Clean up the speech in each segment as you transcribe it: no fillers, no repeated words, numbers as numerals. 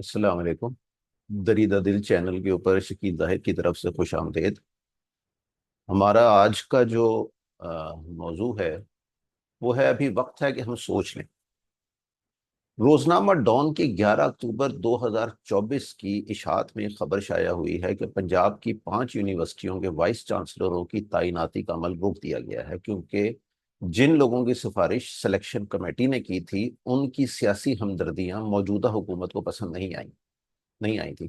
السلام علیکم۔ دریدہ دل چینل کے اوپر شکیل ظاہر کی طرف سے خوش آمدید۔ ہمارا آج کا جو موضوع ہے وہ ہے ابھی وقت ہے کہ ہم سوچ لیں۔ روزنامہ ڈان کی 11 اکتوبر 2024 کی اشاعت میں خبر شائع ہوئی ہے کہ پنجاب کی 5 یونیورسٹیوں کے وائس چانسلروں کی تعیناتی کا عمل روک دیا گیا ہے، کیونکہ جن لوگوں کی سفارش سلیکشن کمیٹی نے کی تھی ان کی سیاسی ہمدردیاں موجودہ حکومت کو پسند نہیں آئی تھی۔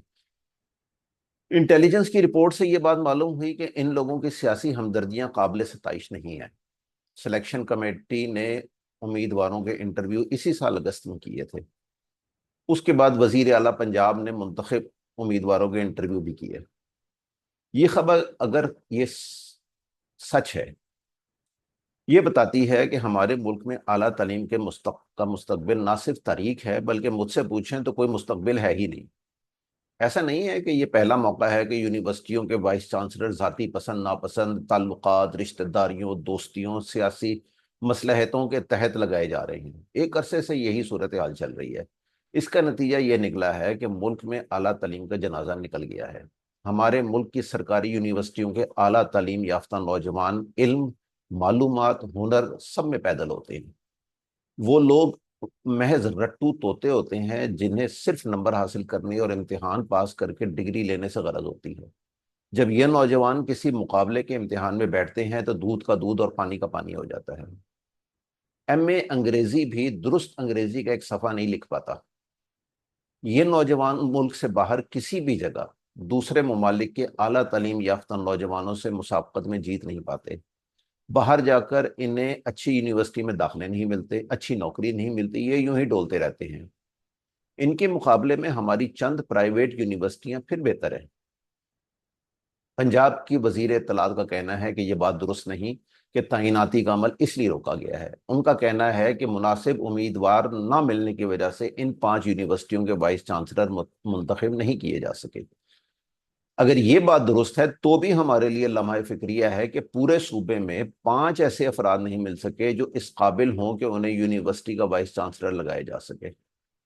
انٹیلیجنس کی رپورٹ سے یہ بات معلوم ہوئی کہ ان لوگوں کی سیاسی ہمدردیاں قابل ستائش نہیں ہیں۔ سلیکشن کمیٹی نے امیدواروں کے انٹرویو اسی سال اگست میں کیے تھے۔ اس کے بعد وزیر اعلیٰ پنجاب نے منتخب امیدواروں کے انٹرویو بھی کیے۔ یہ خبر اگر یہ سچ ہے، یہ بتاتی ہے کہ ہمارے ملک میں اعلیٰ تعلیم کے مستقبل نہ صرف تاریک ہے بلکہ مجھ سے پوچھیں تو کوئی مستقبل ہے ہی نہیں۔ ایسا نہیں ہے کہ یہ پہلا موقع ہے کہ یونیورسٹیوں کے وائس چانسلر ذاتی پسند ناپسند، تعلقات، رشتہ داریوں، دوستیوں، سیاسی مصلحتوں کے تحت لگائے جا رہے ہیں۔ ایک عرصے سے یہی صورتحال چل رہی ہے۔ اس کا نتیجہ یہ نکلا ہے کہ ملک میں اعلیٰ تعلیم کا جنازہ نکل گیا ہے۔ ہمارے ملک کی سرکاری یونیورسٹیوں کے اعلیٰ تعلیم یافتہ نوجوان علم، معلومات، ہنر سب میں پیدل ہوتے ہیں۔ وہ لوگ محض رٹو طوطے ہوتے ہیں جنہیں صرف نمبر حاصل کرنے اور امتحان پاس کر کے ڈگری لینے سے غرض ہوتی ہے۔ جب یہ نوجوان کسی مقابلے کے امتحان میں بیٹھتے ہیں تو دودھ کا دودھ اور پانی کا پانی ہو جاتا ہے۔ ایم اے انگریزی بھی درست انگریزی کا ایک صفحہ نہیں لکھ پاتا۔ یہ نوجوان ملک سے باہر کسی بھی جگہ دوسرے ممالک کے اعلیٰ تعلیم یافتہ نوجوانوں سے مسابقت میں جیت نہیں پاتے۔ باہر جا کر انہیں اچھی یونیورسٹی میں داخلے نہیں ملتے، اچھی نوکری نہیں ملتی، یہ یوں ہی ڈولتے رہتے ہیں۔ ان کے مقابلے میں ہماری چند پرائیویٹ یونیورسٹیاں پھر بہتر ہیں۔ پنجاب کی وزیر اطلاعات کا کہنا ہے کہ یہ بات درست نہیں کہ تعیناتی کا عمل اس لیے روکا گیا ہے۔ ان کا کہنا ہے کہ مناسب امیدوار نہ ملنے کی وجہ سے ان 5 یونیورسٹیوں کے وائس چانسلر منتخب نہیں کیے جا سکے۔ اگر یہ بات درست ہے تو بھی ہمارے لیے لمحہ فکریہ ہے کہ پورے صوبے میں 5 ایسے افراد نہیں مل سکے جو اس قابل ہوں کہ انہیں یونیورسٹی کا وائس چانسلر لگائے جا سکے۔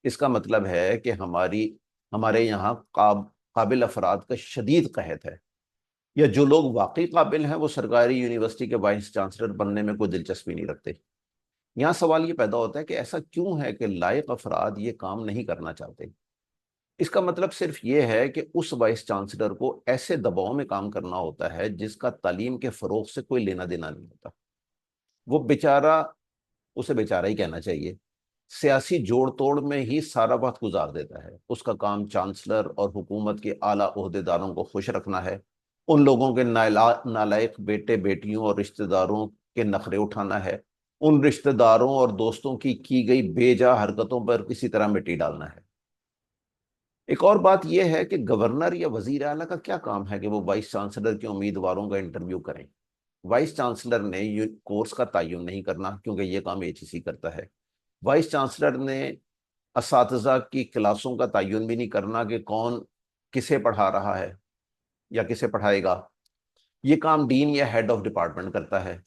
اس کا مطلب ہے کہ ہمارے یہاں قابل افراد کا شدید قحط ہے، یا جو لوگ واقعی قابل ہیں وہ سرکاری یونیورسٹی کے وائس چانسلر بننے میں کوئی دلچسپی نہیں رکھتے۔ یہاں سوال یہ پیدا ہوتا ہے کہ ایسا کیوں ہے کہ لائق افراد یہ کام نہیں کرنا چاہتے؟ اس کا مطلب صرف یہ ہے کہ اس وائس چانسلر کو ایسے دباؤ میں کام کرنا ہوتا ہے جس کا تعلیم کے فروغ سے کوئی لینا دینا نہیں ہوتا۔ وہ بیچارہ، اسے بیچارہ ہی کہنا چاہیے، سیاسی جوڑ توڑ میں ہی سارا وقت گزار دیتا ہے۔ اس کا کام چانسلر اور حکومت کے اعلیٰ عہدیداروں کو خوش رکھنا ہے، ان لوگوں کے نالائق بیٹے بیٹیوں اور رشتہ داروں کے نخرے اٹھانا ہے، ان رشتہ داروں اور دوستوں کی گئی بے جا حرکتوں پر کسی طرح مٹی ڈالنا ہے۔ ایک اور بات یہ ہے کہ گورنر یا وزیر اعلیٰ کا کیا کام ہے کہ وہ وائس چانسلر کے امیدواروں کا انٹرویو کریں؟ وائس چانسلر نے کورس کا تعین نہیں کرنا، کیونکہ یہ کام ایچ ای سی کرتا ہے۔ وائس چانسلر نے اساتذہ کی کلاسوں کا تعین بھی نہیں کرنا کہ کون کسے پڑھا رہا ہے یا کسے پڑھائے گا۔ یہ کام ڈین یا ہیڈ آف ڈپارٹمنٹ کرتا ہے۔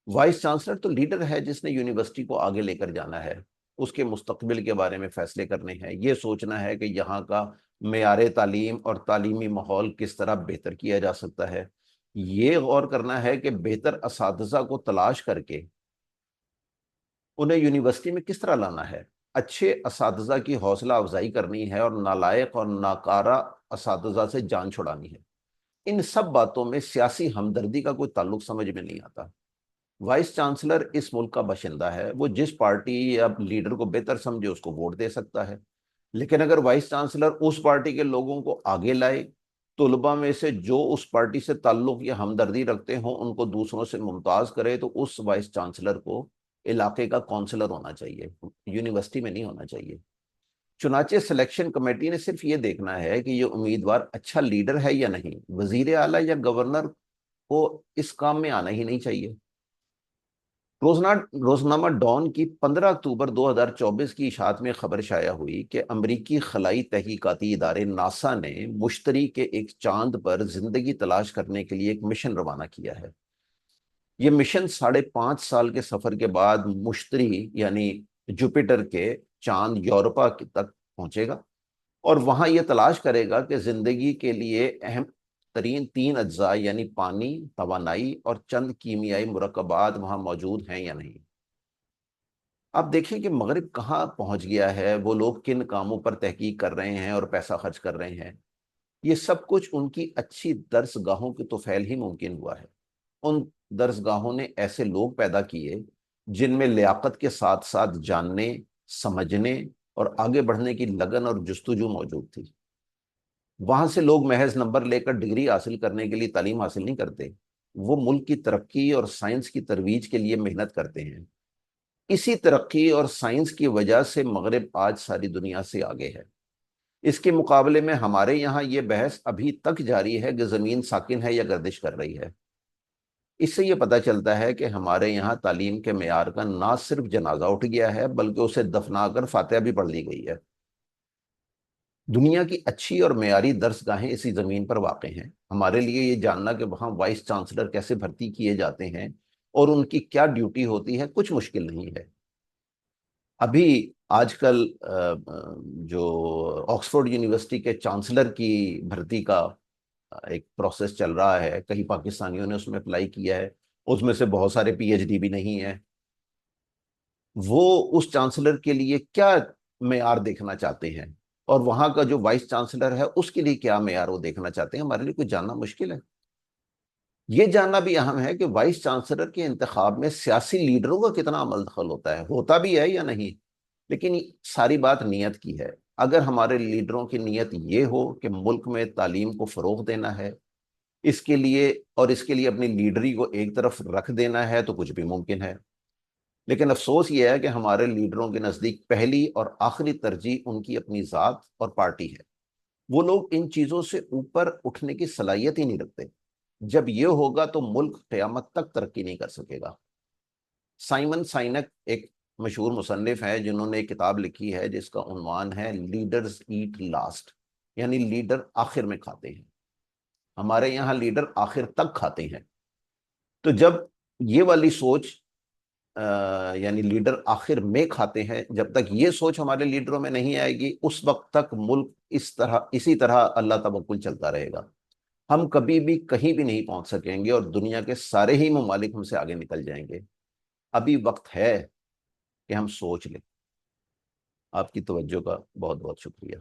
وائس چانسلر تو لیڈر ہے جس نے یونیورسٹی کو آگے لے کر جانا ہے، اس کے مستقبل کے بارے میں فیصلے کرنے ہیں، یہ سوچنا ہے کہ یہاں کا معیار تعلیم اور تعلیمی ماحول کس طرح بہتر کیا جا سکتا ہے، یہ غور کرنا ہے کہ بہتر اساتذہ کو تلاش کر کے انہیں یونیورسٹی میں کس طرح لانا ہے، اچھے اساتذہ کی حوصلہ افزائی کرنی ہے اور نالائق اور ناکارہ اساتذہ سے جان چھڑانی ہے۔ ان سب باتوں میں سیاسی ہمدردی کا کوئی تعلق سمجھ میں نہیں آتا۔ وائس چانسلر اس ملک کا باشندہ ہے، وہ جس پارٹی یا لیڈر کو بہتر سمجھے اس کو ووٹ دے سکتا ہے، لیکن اگر وائس چانسلر اس پارٹی کے لوگوں کو آگے لائے، طلباء میں سے جو اس پارٹی سے تعلق یا ہمدردی رکھتے ہوں ان کو دوسروں سے ممتاز کرے، تو اس وائس چانسلر کو علاقے کا کونسلر ہونا چاہیے، یونیورسٹی میں نہیں ہونا چاہیے۔ چنانچہ سلیکشن کمیٹی نے صرف یہ دیکھنا ہے کہ یہ امیدوار اچھا لیڈر ہے یا نہیں، وزیر اعلیٰ یا گورنر کو اس کام میں آنا ہی نہیں چاہیے۔ روزنامہ ڈان کی 15 اکتوبر 2024 کی اشاعت میں خبر شائع ہوئی کہ امریکی خلائی تحقیقاتی ادارے ناسا نے مشتری کے ایک چاند پر زندگی تلاش کرنے کے لیے ایک مشن روانہ کیا ہے۔ یہ مشن 5.5 سال کے سفر کے بعد مشتری یعنی جوپیٹر کے چاند یوروپا تک پہنچے گا اور وہاں یہ تلاش کرے گا کہ زندگی کے لیے اہم ترین 3 اجزاء یعنی پانی، توانائی اور چند کیمیائی مرکبات وہاں موجود ہیں یا نہیں۔ آپ دیکھیں کہ مغرب کہاں پہنچ گیا ہے، وہ لوگ کن کاموں پر تحقیق کر رہے ہیں اور پیسہ خرچ کر رہے ہیں۔ یہ سب کچھ ان کی اچھی درس گاہوں کی توفیل ہی ممکن ہوا ہے۔ ان درس گاہوں نے ایسے لوگ پیدا کیے جن میں لیاقت کے ساتھ ساتھ جاننے، سمجھنے اور آگے بڑھنے کی لگن اور جستجو موجود تھی۔ وہاں سے لوگ محض نمبر لے کر ڈگری حاصل کرنے کے لیے تعلیم حاصل نہیں کرتے، وہ ملک کی ترقی اور سائنس کی ترویج کے لیے محنت کرتے ہیں۔ اسی ترقی اور سائنس کی وجہ سے مغرب آج ساری دنیا سے آگے ہے۔ اس کے مقابلے میں ہمارے یہاں یہ بحث ابھی تک جاری ہے کہ زمین ساکن ہے یا گردش کر رہی ہے۔ اس سے یہ پتہ چلتا ہے کہ ہمارے یہاں تعلیم کے معیار کا نہ صرف جنازہ اٹھ گیا ہے بلکہ اسے دفنا کر فاتحہ بھی پڑھ لی گئی ہے۔ دنیا کی اچھی اور معیاری درس گاہیں اسی زمین پر واقع ہیں۔ ہمارے لیے یہ جاننا کہ وہاں وائس چانسلر کیسے بھرتی کیے جاتے ہیں اور ان کی کیا ڈیوٹی ہوتی ہے کچھ مشکل نہیں ہے۔ ابھی آج کل جو آکسفورڈ یونیورسٹی کے چانسلر کی بھرتی کا ایک پروسیس چل رہا ہے، کئی پاکستانیوں نے اس میں اپلائی کیا ہے، اس میں سے بہت سارے پی ایچ ڈی بھی نہیں ہیں۔ وہ اس چانسلر کے لیے کیا معیار دیکھنا چاہتے ہیں اور وہاں کا جو وائس چانسلر ہے اس کے لیے کیا معیار وہ دیکھنا چاہتے ہیں، ہمارے لیے کچھ جاننا مشکل ہے۔ یہ جاننا بھی اہم ہے کہ وائس چانسلر کے انتخاب میں سیاسی لیڈروں کا کتنا عمل دخل ہوتا ہے، ہوتا بھی ہے یا نہیں۔ لیکن ساری بات نیت کی ہے۔ اگر ہمارے لیڈروں کی نیت یہ ہو کہ ملک میں تعلیم کو فروغ دینا ہے، اس کے لیے اپنی لیڈری کو ایک طرف رکھ دینا ہے، تو کچھ بھی ممکن ہے۔ لیکن افسوس یہ ہے کہ ہمارے لیڈروں کے نزدیک پہلی اور آخری ترجیح ان کی اپنی ذات اور پارٹی ہے۔ وہ لوگ ان چیزوں سے اوپر اٹھنے کی صلاحیت ہی نہیں رکھتے۔ جب یہ ہوگا تو ملک قیامت تک ترقی نہیں کر سکے گا۔ سائمن سائنک ایک مشہور مصنف ہیں جنہوں نے ایک کتاب لکھی ہے جس کا عنوان ہے لیڈرز ایٹ لاسٹ، یعنی لیڈر آخر میں کھاتے ہیں۔ ہمارے یہاں لیڈر آخر تک کھاتے ہیں۔ تو جب یہ والی سوچ یعنی لیڈر آخر میں کھاتے ہیں، جب تک یہ سوچ ہمارے لیڈروں میں نہیں آئے گی اس وقت تک ملک اسی طرح اللہ توکل چلتا رہے گا۔ ہم کبھی بھی کہیں بھی نہیں پہنچ سکیں گے اور دنیا کے سارے ہی ممالک ہم سے آگے نکل جائیں گے۔ ابھی وقت ہے کہ ہم سوچ لیں۔ آپ کی توجہ کا بہت بہت شکریہ۔